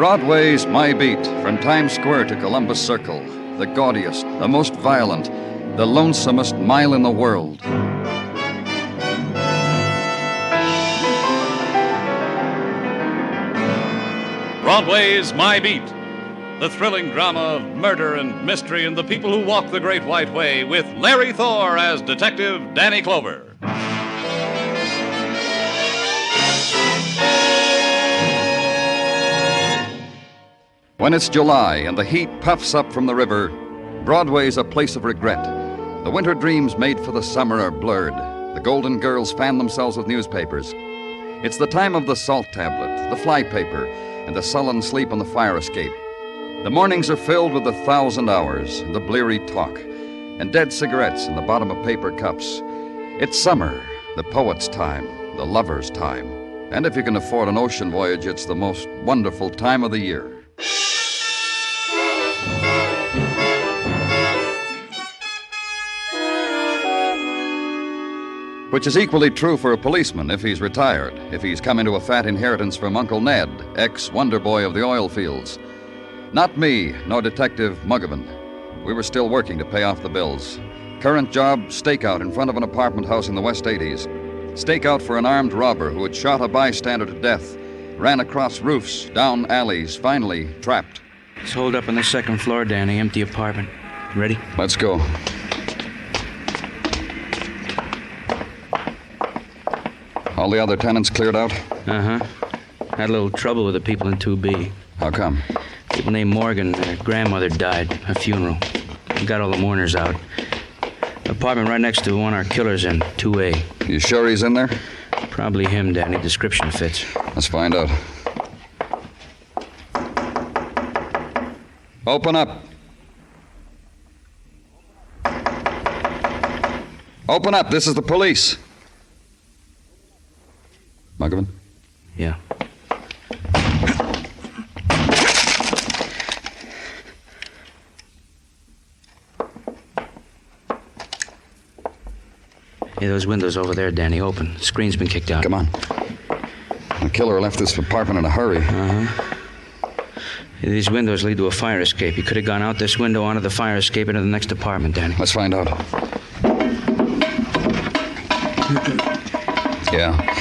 Broadway's My Beat, from Times Square to Columbus Circle, the gaudiest, the most violent, the lonesomest mile in the world. Broadway's My Beat, the thrilling drama of murder and mystery and the people who walk the Great White Way, with Larry Thor as Detective Danny Clover. When it's July and the heat puffs up from the river, Broadway's a place of regret. The winter dreams made for the summer are blurred. The golden girls fan themselves with newspapers. It's the time of the salt tablet, the fly paper, and the sullen sleep on the fire escape. The mornings are filled with 1,000 hours, and the bleary talk, and dead cigarettes in the bottom of paper cups. It's summer, the poet's time, the lover's time. And if you can afford an ocean voyage, it's the most wonderful time of the year. Which is equally true for a policeman if he's retired, if he's come into a fat inheritance from Uncle Ned, ex-wonder boy of the oil fields. Not me, nor Detective Muggavan. We were still working to pay off the bills. Current job, stakeout in front of an apartment house in the West 80s. Stakeout for an armed robber who had shot a bystander to death, ran across roofs, down alleys, finally trapped. It's holed up on the second floor, Danny. Empty apartment. Ready? Let's go. All the other tenants cleared out? Uh-huh. Had a little trouble with the people in 2B. How come? People named Morgan, their grandmother died. A funeral. We got all the mourners out. Apartment right next to the one our killer's in, 2A. You sure he's in there? Probably him, Danny. Description fits. Let's find out. Open up. Open up. This is the police. Muggavan? Yeah. Hey, those windows over there, Danny, open. The screen's been kicked out. Come on. The killer left this apartment in a hurry. Uh-huh. Hey, these windows lead to a fire escape. He could have gone out this window onto the fire escape into the next apartment, Danny. Let's find out. Yeah.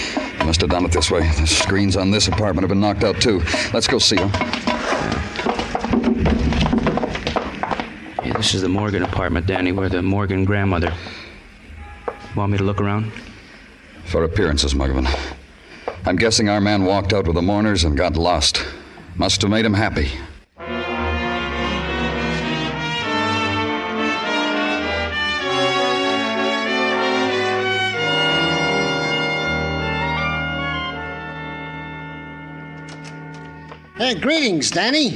Must have done it this way. The screens on this apartment have been knocked out, too. Let's go see them. Yeah, this is the Morgan apartment, Danny, where the Morgan grandmother. Want me to look around? For appearances, Muggavan. I'm guessing our man walked out with the mourners and got lost. Must have made him happy. Hey, greetings, Danny.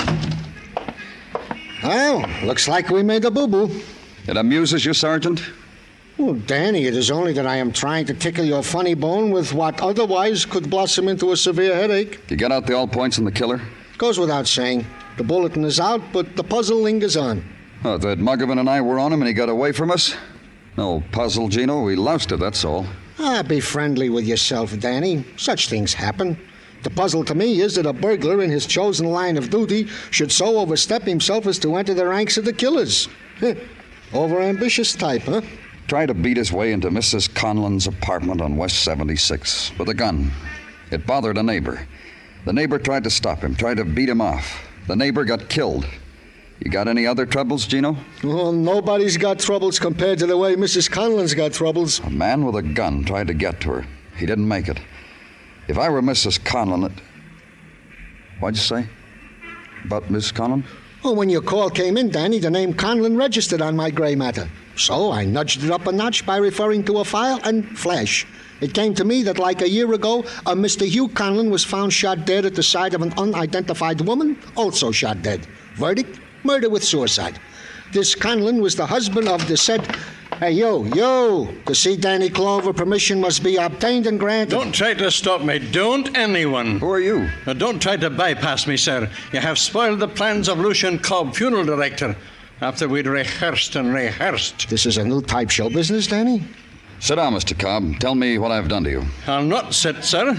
Well, looks like we made a boo-boo. It amuses you, Sergeant? Well, Danny, it is only that I am trying to tickle your funny bone with what otherwise could blossom into a severe headache. You got out the all points on the killer? Goes without saying. The bulletin is out, but the puzzle lingers on. Oh, that Muggavan and I were on him and he got away from us? No puzzle, Gino. We lost it, that's all. Be friendly with yourself, Danny. Such things happen. The puzzle to me is that a burglar in his chosen line of duty should so overstep himself as to enter the ranks of the killers. Overambitious type, huh? Tried to beat his way into Mrs. Conlon's apartment on West 76 with a gun. It bothered a neighbor. The neighbor tried to stop him, tried to beat him off. The neighbor got killed. You got any other troubles, Gino? Well, nobody's got troubles compared to the way Mrs. Conlon's got troubles. A man with a gun tried to get to her. He didn't make it. If I were Mrs. Conlon, what'd you say? About Miss Conlon? Well, when your call came in, Danny, the name Conlon registered on my gray matter. So I nudged it up a notch by referring to a file and flash. It came to me that like a year ago, a Mr. Hugh Conlon was found shot dead at the side of an unidentified woman, also shot dead. Verdict? Murder with suicide. This Conlon was the husband of the said... Hey, yo, to see Danny Clover, permission must be obtained and granted. Don't try to stop me. Don't anyone. Who are you? Now, don't try to bypass me, sir. You have spoiled the plans of Lucian Cobb, funeral director, after we'd rehearsed and rehearsed. This is a new type show business, Danny? Sit down, Mr. Cobb. Tell me what I've done to you. I'll not sit, sir.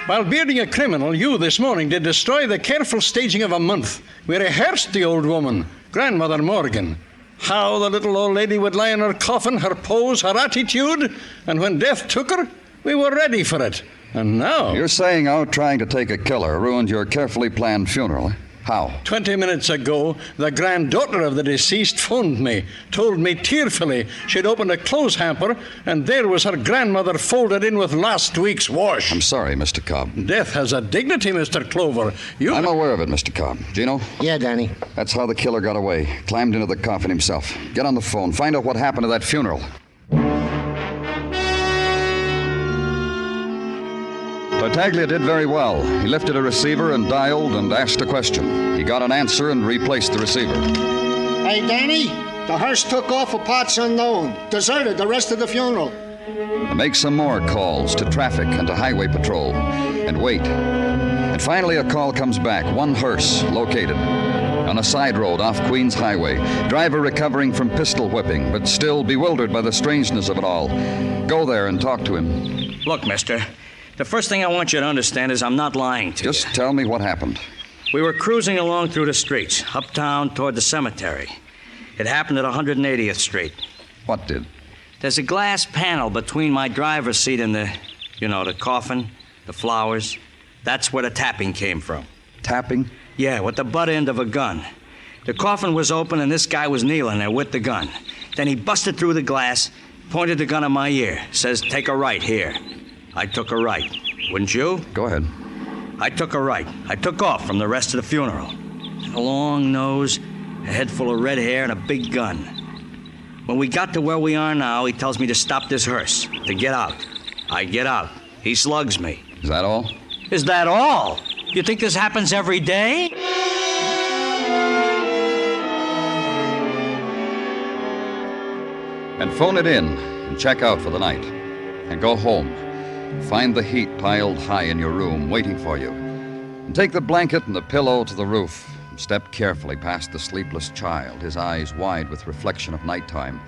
While bearding a criminal, you this morning did destroy the careful staging of a month. We rehearsed the old woman, Grandmother Morgan. How the little old lady would lie in her coffin, her pose, her attitude. And when death took her, we were ready for it. And now... You're saying out trying to take a killer ruined your carefully planned funeral? How? 20 minutes ago, the granddaughter of the deceased phoned me, told me tearfully she'd opened a clothes hamper, and there was her grandmother folded in with last week's wash. I'm sorry, Mr. Cobb. Death has a dignity, Mr. Clover. I'm aware of it, Mr. Cobb. Gino? Yeah, Danny. That's how the killer got away. Climbed into the coffin himself. Get on the phone. Find out what happened to that funeral. Tartaglia did very well. He lifted a receiver and dialed and asked a question. He got an answer and replaced the receiver. Hey, Danny, the hearse took off for parts unknown. Deserted the rest of the funeral. Make some more calls to traffic and to highway patrol. And wait. And finally a call comes back. One hearse located on a side road off Queens Highway. Driver recovering from pistol whipping, but still bewildered by the strangeness of it all. Go there and talk to him. Look, mister, the first thing I want you to understand is I'm not lying to you. Just tell me what happened. We were cruising along through the streets, uptown toward the cemetery. It happened at 180th Street. What did? There's a glass panel between my driver's seat and the coffin, the flowers. That's where the tapping came from. Tapping? Yeah, with the butt end of a gun. The coffin was open and this guy was kneeling there with the gun. Then he busted through the glass, pointed the gun at my ear, says, "Take a right here." I took a right. Wouldn't you? Go ahead. I took a right. I took off from the rest of the funeral. A long nose, a head full of red hair, and a big gun. When we got to where we are now, he tells me to stop this hearse, to get out. I get out. He slugs me. Is that all? Is that all? You think this happens every day? And phone it in and check out for the night. And go home. Find the heat piled high in your room, waiting for you. And take the blanket and the pillow to the roof. And step carefully past the sleepless child, his eyes wide with reflection of nighttime.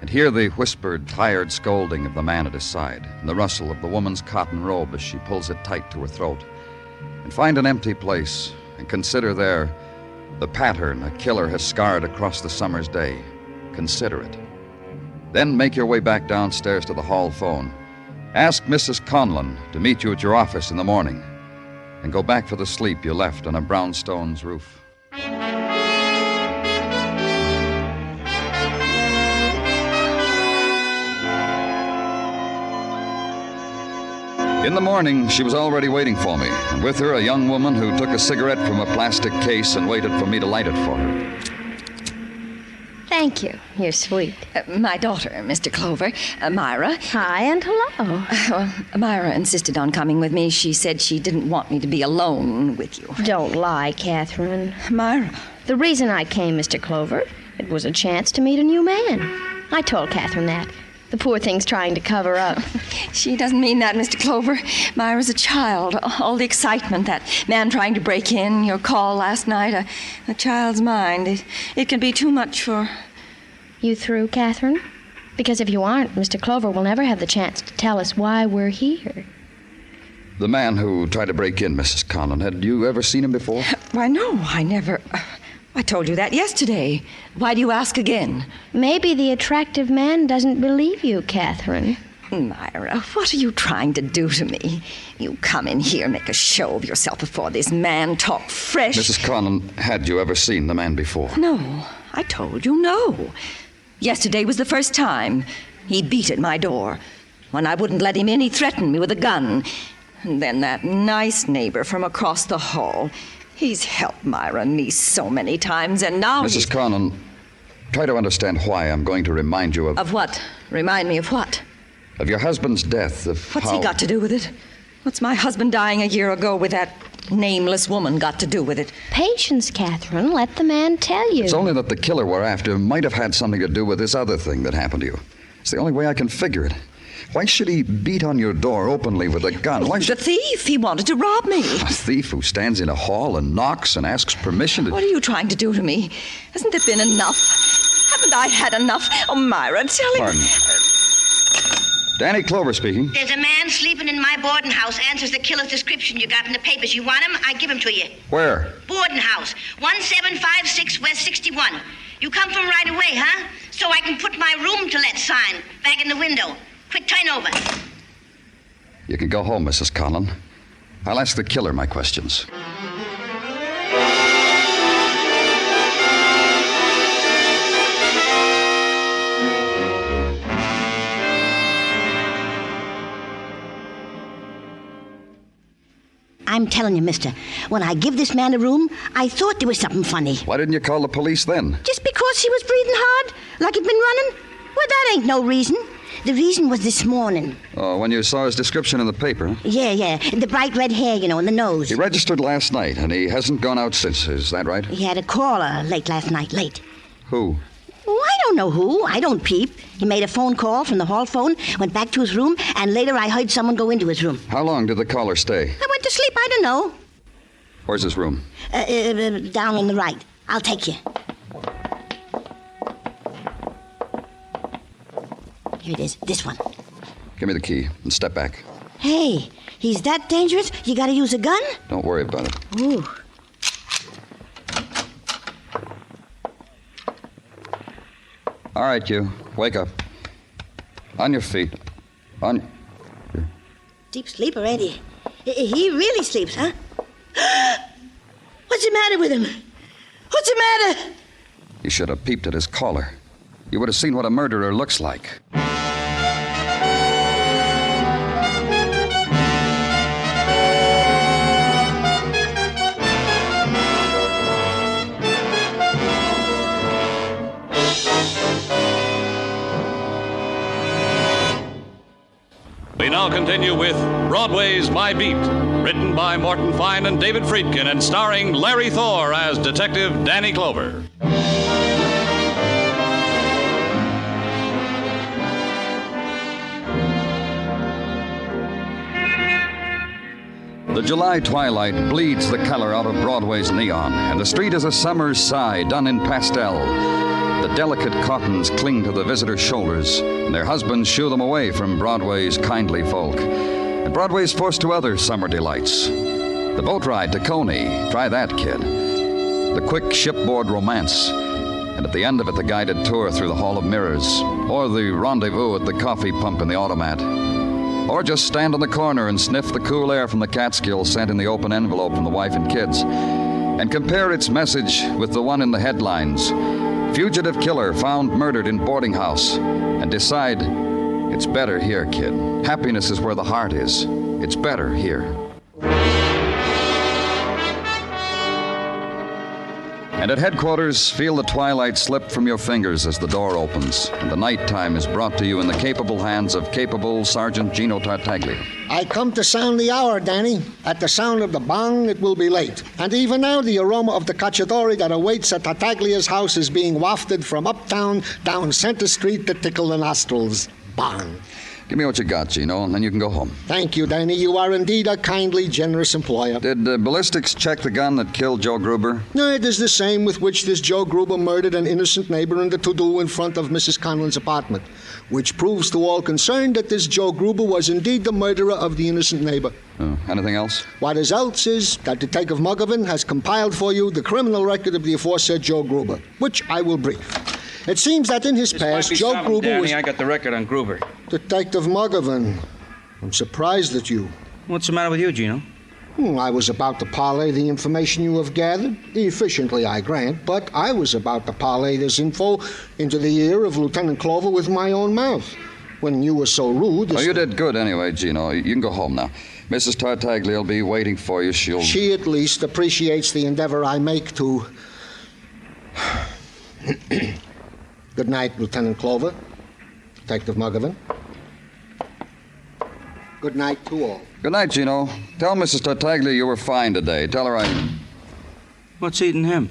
And hear the whispered, tired scolding of the man at his side, and the rustle of the woman's cotton robe as she pulls it tight to her throat. And find an empty place, and consider there the pattern a killer has scarred across the summer's day. Consider it. Then make your way back downstairs to the hall phone. Ask Mrs. Conlon to meet you at your office in the morning, and go back for the sleep you left on a brownstone's roof. In the morning, she was already waiting for me, and with her a young woman who took a cigarette from a plastic case and waited for me to light it for her. Thank you. You're sweet. My daughter, Mr. Clover, Myra. Hi and hello. Well, Myra insisted on coming with me. She said she didn't want me to be alone with you. Don't lie, Catherine. Myra. The reason I came, Mr. Clover, it was a chance to meet a new man. I told Catherine that. The poor thing's trying to cover up. She doesn't mean that, Mr. Clover. Myra's a child. All the excitement, that man trying to break in, your call last night, a child's mind. It can be too much for... You through, Catherine? Because if you aren't, Mr. Clover will never have the chance to tell us why we're here. The man who tried to break in, Mrs. Conlon, had you ever seen him before? Why, no, I never... I told you that yesterday. Why do you ask again? Maybe the attractive man doesn't believe you, Catherine. Myra, what are you trying to do to me? You come in here, make a show of yourself before this man, talk fresh. Mrs. Conlon, had you ever seen the man before? No, I told you no. Yesterday was the first time. He beat at my door. When I wouldn't let him in, he threatened me with a gun. And then that nice neighbor from across the hall. He's helped Myra and me so many times, and now Mrs. Conlon, try to understand why I'm going to remind you of... Of what? Remind me of what? Of your husband's death, of What's he got to do with it? What's my husband dying a year ago with that nameless woman got to do with it? Patience, Catherine. Let the man tell you. It's only that the killer we're after might have had something to do with this other thing that happened to you. It's the only way I can figure it. Why should he beat on your door openly with a gun? Why The thief! He wanted to rob me. A thief who stands in a hall and knocks and asks permission to... What are you trying to do to me? Hasn't there been enough? Haven't I had enough? Oh, Myra, tell him... Pardon. Danny Clover speaking. There's a man sleeping in my boarding house, answers the killer's description you got in the papers. You want him? I give him to you. Where? Boarding house, 1756 West 61. You come from right away, huh? So I can put my room to let sign back in the window. Quick, turn over. You can go home, Mrs. Conlon. I'll ask the killer my questions. I'm telling you, mister, when I give this man a room, I thought there was something funny. Why didn't you call the police then? Just because he was breathing hard, like he'd been running? Well, that ain't no reason. The reason was this morning. Oh, when you saw his description in the paper? Yeah. The bright red hair, and the nose. He registered last night, and he hasn't gone out since. Is that right? He had a caller late last night, late. Who? Oh, I don't know who. I don't peep. He made a phone call from the hall phone, went back to his room, and later I heard someone go into his room. How long did the caller stay? I went to sleep. I don't know. Where's his room? Down on the right. I'll take you. Here it is. This one. Give me the key and step back. Hey, he's that dangerous? You gotta use a gun? Don't worry about it. Ooh. All right, you. Wake up. On your feet. Deep sleeper, ain't he? He really sleeps, huh? What's the matter with him? What's the matter? You should have peeped at his collar. You would have seen what a murderer looks like. We now continue with Broadway's My Beat, written by Morton Fine and David Friedkin and starring Larry Thor as Detective Danny Clover. The July twilight bleeds the color out of Broadway's neon, and the street is a summer's sigh done in pastel. The delicate cottons cling to the visitors' shoulders, and their husbands shoo them away from Broadway's kindly folk. And Broadway's forced to other summer delights. The boat ride to Coney, try that, kid. The quick shipboard romance, and at the end of it, the guided tour through the Hall of Mirrors, or the rendezvous at the coffee pump in the Automat. Or just stand on the corner and sniff the cool air from the Catskills sent in the open envelope from the wife and kids, and compare its message with the one in the headlines. Fugitive killer found murdered in boarding house, and decide it's better here, kid. Happiness is where the heart is. It's better here. And at headquarters, feel the twilight slip from your fingers as the door opens, and the nighttime is brought to you in the capable hands of capable Sergeant Gino Tartaglia. I come to sound the hour, Danny. At the sound of the bong, it will be late. And even now, the aroma of the cacciatore that awaits at Tartaglia's house is being wafted from uptown down Center Street to tickle the nostrils. Bong. Give me what you got, Gino, and then you can go home. Thank you, Danny. You are indeed a kindly, generous employer. Did ballistics check the gun that killed Joe Gruber? No, it is the same with which this Joe Gruber murdered an innocent neighbor in the to-do in front of Mrs. Conlon's apartment, which proves to all concerned that this Joe Gruber was indeed the murderer of the innocent neighbor. Anything else? What is else is that Detective Mugovan has compiled for you the criminal record of the aforesaid Joe Gruber, which I will brief. It seems that in his past, Joe Gruber Danny, was... I got the record on Gruber. Detective Mugovan, I'm surprised at you. What's the matter with you, Gino? I was about to parlay the information you have gathered. Efficiently, I grant, but I was about to parlay this info into the ear of Lieutenant Clover with my own mouth. When you were so rude... You did good anyway, Gino. You can go home now. Mrs. Tartaglia will be waiting for you. She at least appreciates the endeavor I make to... Good night, Lieutenant Clover. Detective Mugovan. Good night to all. Good night, Gino. Tell Mrs. Tartaglia you were fine today. Tell her I... What's eating him?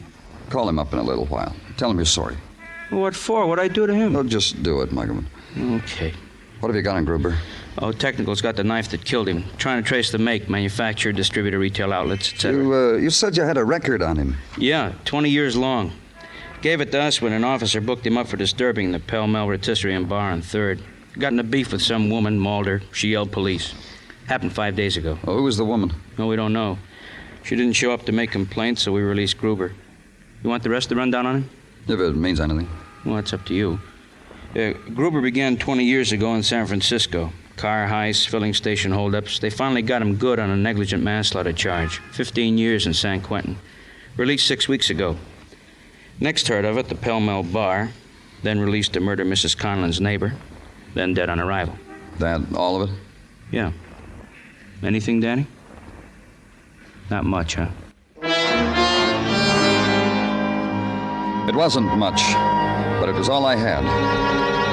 Call him up in a little while. Tell him you're sorry. What for? What'd I do to him? No, just do it, Mugovan. Okay. What have you got on Gruber? Oh, Technical's got the knife that killed him. Trying to trace the make, manufacturer, distributor, retail outlets, etc. You said you had a record on him. Yeah, 20 years long. Gave it to us when an officer booked him up for disturbing the Pell Mell Rotisserie and Bar on 3rd. Got in a beef with some woman, mauled her. She yelled police. Happened 5 days ago. Oh, who was the woman? No, we don't know. She didn't show up to make complaints, so we released Gruber. You want the rest of the rundown on him? If it means anything. Well, it's up to you. Gruber began 20 years ago in San Francisco. Car heists, filling station holdups. They finally got him good on a negligent manslaughter charge. 15 years in San Quentin. Released 6 weeks ago. Next heard of it, the Pell Mell Bar. Then released to murder Mrs. Conlon's neighbor. Then dead on arrival. That all of it? Yeah. Anything, Danny? Not much, huh? It wasn't much, but it was all I had.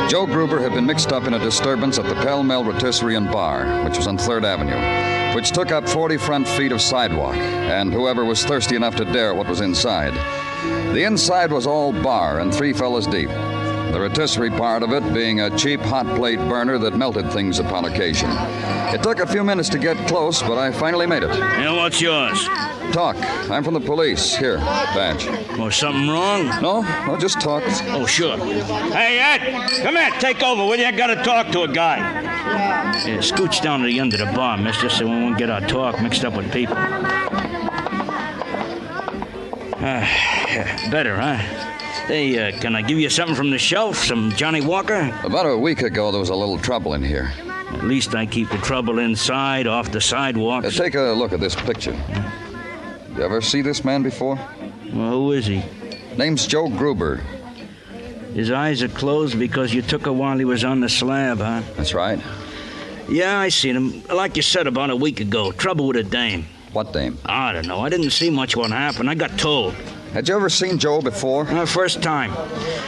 Joe Gruber had been mixed up in a disturbance at the Pell Mell Rotisserie and Bar, which was on 3rd Avenue, which took up 40 front feet of sidewalk, and whoever was thirsty enough to dare what was inside. The inside was all bar and 3 fellas deep. The rotisserie part of it being a cheap hot plate burner that melted things upon occasion. It took a few minutes to get close, but I finally made it. And what's yours? Talk. I'm from the police. Here, badge. Oh, something wrong? No, just talk. Oh, sure. Hey, Ed, come here. Take over, will you? I gotta talk to a guy. Yeah, scooch down to the end of the bar, mister, so we won't get our talk mixed up with people. Better, huh? Hey, can I give you something from the shelf? Some Johnny Walker? About a week ago, there was a little trouble in here. At least I keep the trouble inside, off the sidewalks. Take a look at this picture. You ever see this man before? Well, who is he? Name's Joe Gruber. His eyes are closed because you took her while he was on the slab, huh? That's right. Yeah, I seen him. Like you said, about a week ago. Trouble with a dame. What dame? I don't know. I didn't see much what happened. I got told. Had you ever seen Joe before? First time.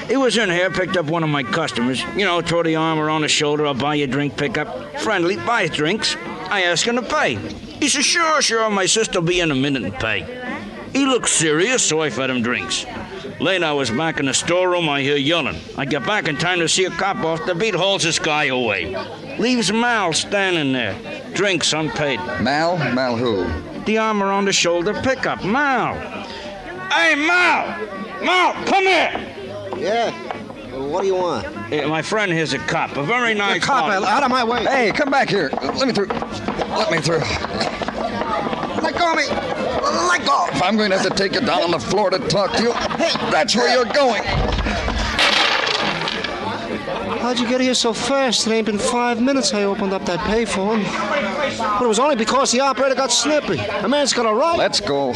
He was in here, picked up one of my customers. You know, throw the arm around the shoulder, I'll buy you a drink pickup. Friendly, buys drinks. I ask him to pay. He says, sure, my sister'll be in a minute and pay. He looked serious, so I fed him drinks. Later, I was back in the storeroom, I hear yelling. I get back in time to see a cop off the beat, hauls this guy away. Leaves Mal standing there. Drinks unpaid. Mal? Mal who? The arm around the shoulder pickup. Mal. Hey, Mal! Mal, come here! Yeah? What do you want? My friend here's a cop. A very nice cop, out of my way. Hey, come back here. Let me through. Let me through. Let go of me. Let go. If I'm going to have to take you down on the floor to talk to you, that's where you're going. How'd you get here so fast? It ain't been 5 minutes I opened up that payphone. But it was only because the operator got snippy. A man's got a right. Let's go.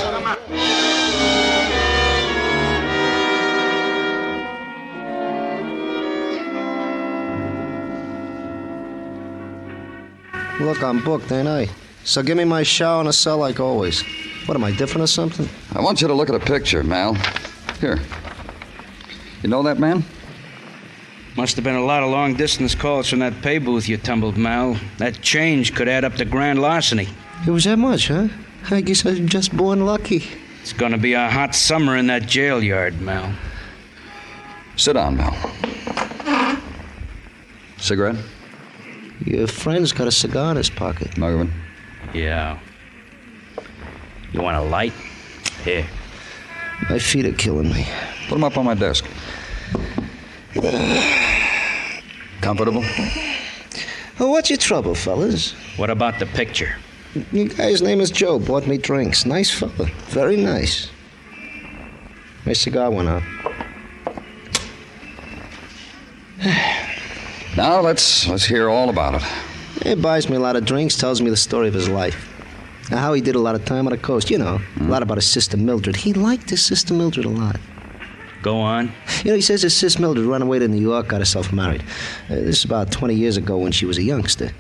Look, I'm booked, ain't I? So give me my shower in a cell like always. What, am I different or something? I want you to look at a picture, Mal. Here. You know that man? Must have been a lot of long-distance calls from that pay booth you tumbled, Mal. That change could add up to grand larceny. It was that much, huh? I guess I'm just born lucky. It's gonna be a hot summer in that jail yard, Mal. Sit down, Mal. Cigarette? Your friend's got a cigar in his pocket. Muggerman? Yeah. You want a light? Here. My feet are killing me. Put them up on my desk. Comfortable? Oh, what's your trouble, fellas? What about the picture? The guy's name is Joe. Bought me drinks. Nice fella. Very nice. My cigar went out. Now, let's hear all about it. He buys me a lot of drinks, tells me the story of his life. Now, how he did a lot of time on the coast. You know, a lot about his sister Mildred. He liked his sister Mildred a lot. Go on. You know, he says his sister Mildred ran away to New York, got herself married. This is about 20 years ago when she was a youngster.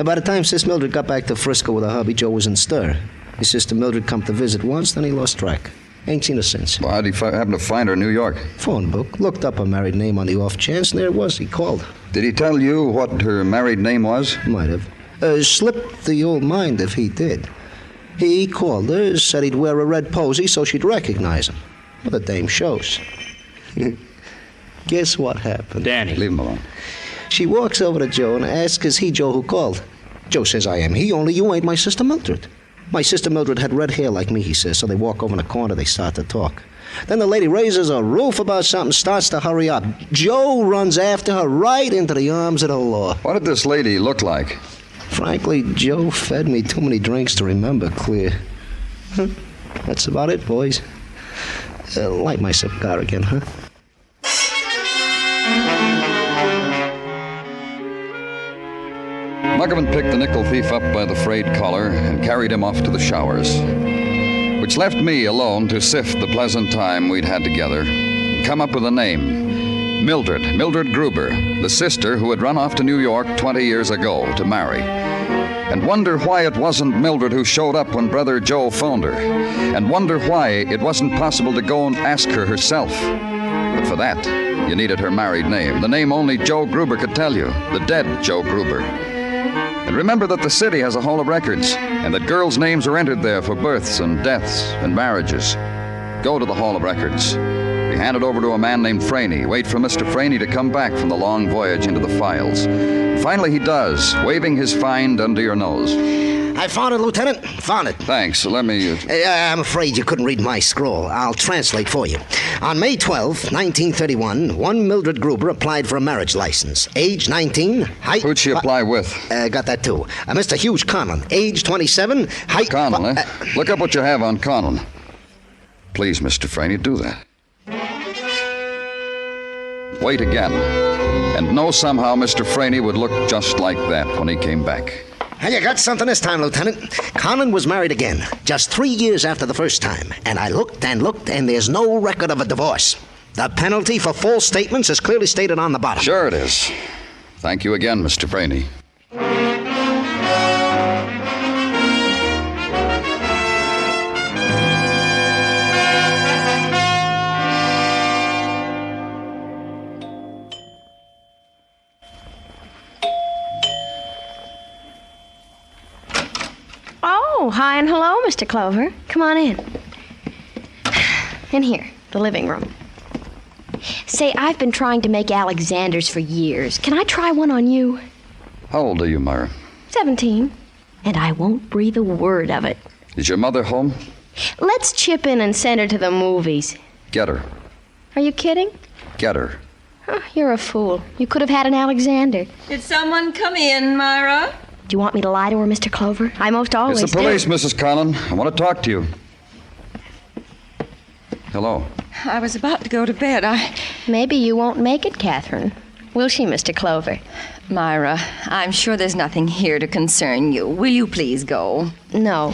By the time Sis Mildred got back to Frisco with her hubby, Joe was in stir. His sister Mildred come to visit once, then he lost track. Ain't seen her since. Well, how'd he happen to find her in New York? Phone book. Looked up her married name on the off chance, and there it was. He called. Did he tell you what her married name was? Might have. Slipped the old mind if he did. He called her, said he'd wear a red posy so she'd recognize him. Well, the dame shows. Guess what happened? Danny. Leave him alone. She walks over to Joe and asks, is he Joe who called? Joe says, I am he, only you ain't my sister Mildred. My sister Mildred had red hair like me, he says, so they walk over in the corner, they start to talk. Then the lady raises her roof about something, starts to hurry up. Joe runs after her right into the arms of the law. What did this lady look like? Frankly, Joe fed me too many drinks to remember clear. That's about it, boys. Light my cigar again, huh? Muggavan picked the nickel thief up by the frayed collar and carried him off to the showers, which left me alone to sift the pleasant time we'd had together and come up with a name. Mildred Gruber, the sister who had run off to New York 20 years ago to marry. And wonder why it wasn't Mildred who showed up when Brother Joe phoned her. And wonder why it wasn't possible to go and ask her herself. But for that, you needed her married name, the name only Joe Gruber could tell you, the dead Joe Gruber. And remember that the city has a hall of records, and that girls' names are entered there for births and deaths and marriages. Go to the hall of records. Be handed over to a man named Franey. Wait for Mr. Franey to come back from the long voyage into the files. Finally, he does, waving his find under your nose. I found it, Lieutenant. Found it. Thanks. Let me... I'm afraid you couldn't read my scroll. I'll translate for you. On May 12, 1931, one Mildred Gruber applied for a marriage license. Age 19, height... Who'd she apply with? Got that, too. Mr. Hugh Conlon. Age 27, height... Conlon, eh? Look up what you have on Conlon. Please, Mr. Franey, do that. Wait again. And know somehow Mr. Franey would look just like that when he came back. And you got something this time, Lieutenant. Conlon was married again, just 3 years after the first time. And I looked, and there's no record of a divorce. The penalty for false statements is clearly stated on the bottom. Sure it is. Thank you again, Mr. Franey. Oh, hi and hello, Mr. Clover. Come on in. In here, the living room. Say, I've been trying to make Alexanders for years. Can I try one on you? How old are you, Myra? 17. And I won't breathe a word of it. Is your mother home? Let's chip in and send her to the movies. Get her. Are you kidding? Get her. Oh, you're a fool. You could have had an Alexander. Did someone come in, Myra? Do you want me to lie to her, Mr. Clover? I most always do. It's the police, Mrs. Conlon. I want to talk to you. Hello. I was about to go to bed. Maybe you won't make it, Catherine. Will she, Mr. Clover? Myra, I'm sure there's nothing here to concern you. Will you please go? No.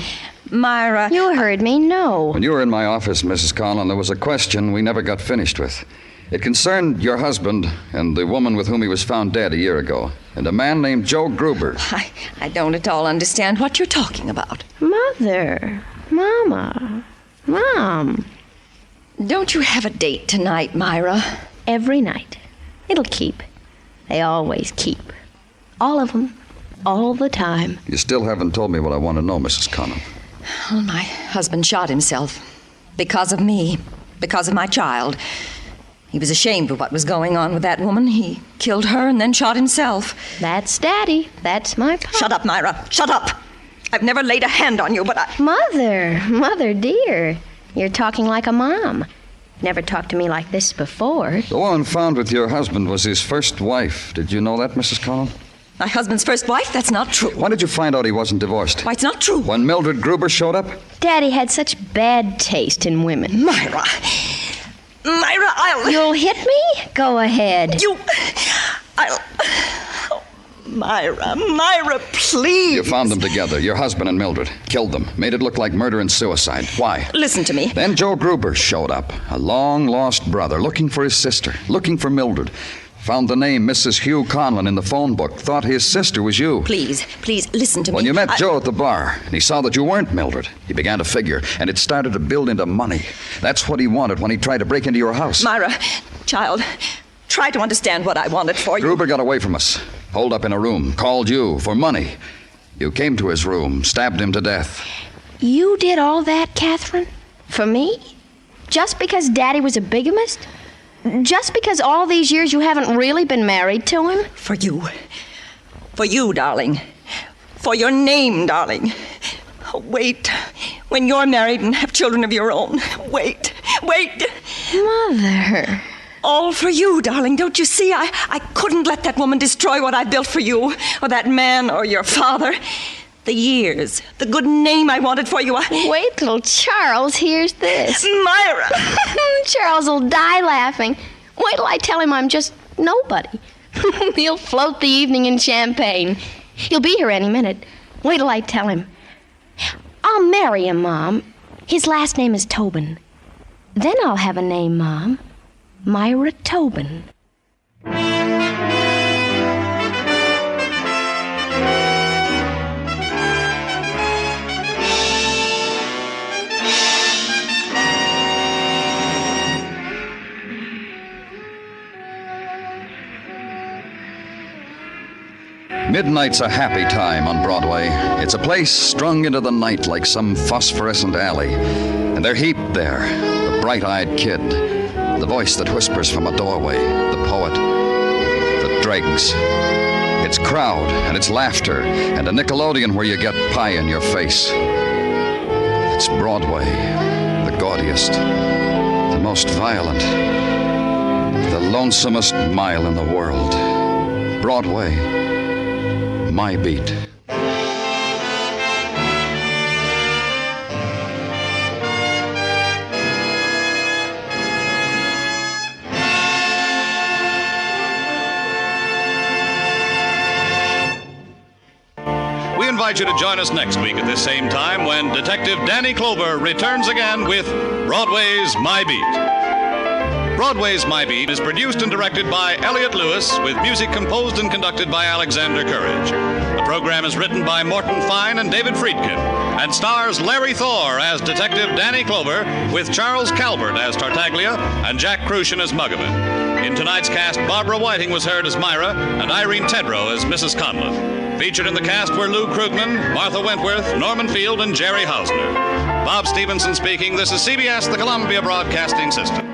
Myra... You heard me, no. When you were in my office, Mrs. Conlon, there was a question we never got finished with. It concerned your husband and the woman with whom he was found dead a year ago, and a man named Joe Gruber. I don't at all understand what you're talking about. Mother. Mama. Mom. Don't you have a date tonight, Myra? Every night. It'll keep. They always keep. All of them. All the time. You still haven't told me what I want to know, Mrs. Conlon. Well, my husband shot himself. Because of me. Because of my child. He was ashamed of what was going on with that woman. He killed her and then shot himself. That's Daddy. That's my pop. Shut up, Myra. Shut up. I've never laid a hand on you, but Mother dear. You're talking like a mom. Never talked to me like this before. The woman found with your husband was his first wife. Did you know that, Mrs. Conlon? My husband's first wife? That's not true. Why did you find out he wasn't divorced? Why, it's not true. When Mildred Gruber showed up? Daddy had such bad taste in women. Myra, You'll hit me? Go ahead. Myra, please. You found them together, your husband and Mildred. Killed them. Made it look like murder and suicide. Why? Listen to me. Then Joe Gruber showed up. A long-lost brother, looking for his sister. Looking for Mildred. Found the name Mrs. Hugh Conlon in the phone book. Thought his sister was you. Please, listen to me. When you met Joe at the bar, and he saw that you weren't Mildred, he began to figure, and it started to build into money. That's what he wanted when he tried to break into your house. Myra, child, try to understand what I wanted for you. Gruber got away from us. Holed up in a room. Called you for money. You came to his room, stabbed him to death. You did all that, Catherine? For me? Just because Daddy was a bigamist? Just because all these years you haven't really been married to him? For you. For you, darling. For your name, darling. Wait. When you're married and have children of your own. Wait. Mother. All for you, darling. Don't you see? I couldn't let that woman destroy what I built for you, or that man, or your father. The years, the good name I wanted for you. Wait till Charles hears this. Myra! Charles will die laughing. Wait till I tell him I'm just nobody. He'll float the evening in champagne. He'll be here any minute. Wait till I tell him. I'll marry him, Mom. His last name is Tobin. Then I'll have a name, Mom. Myra Tobin. Midnight's a happy time on Broadway. It's a place strung into the night like some phosphorescent alley. And they're heaped there, the bright-eyed kid, the voice that whispers from a doorway, the poet, the dregs. It's crowd, and it's laughter, and a Nickelodeon where you get pie in your face. It's Broadway, the gaudiest, the most violent, the lonesomest mile in the world. Broadway, my beat. We invite you to join us next week at this same time when Detective Danny Clover returns again with Broadway's My Beat. Broadway's My Beat is produced and directed by Elliott Lewis, with music composed and conducted by Alexander Courage. The program is written by Morton Fine and David Friedkin, and stars Larry Thor as Detective Danny Clover, with Charles Calvert as Tartaglia and Jack Crucian as Muggavan. In tonight's cast, Barbara Whiting was heard as Myra, and Irene Tedrow as Mrs. Conliffe. Featured in the cast were Lou Krugman, Martha Wentworth, Norman Field, and Jerry Hausner. Bob Stevenson speaking. This is CBS, the Columbia Broadcasting System.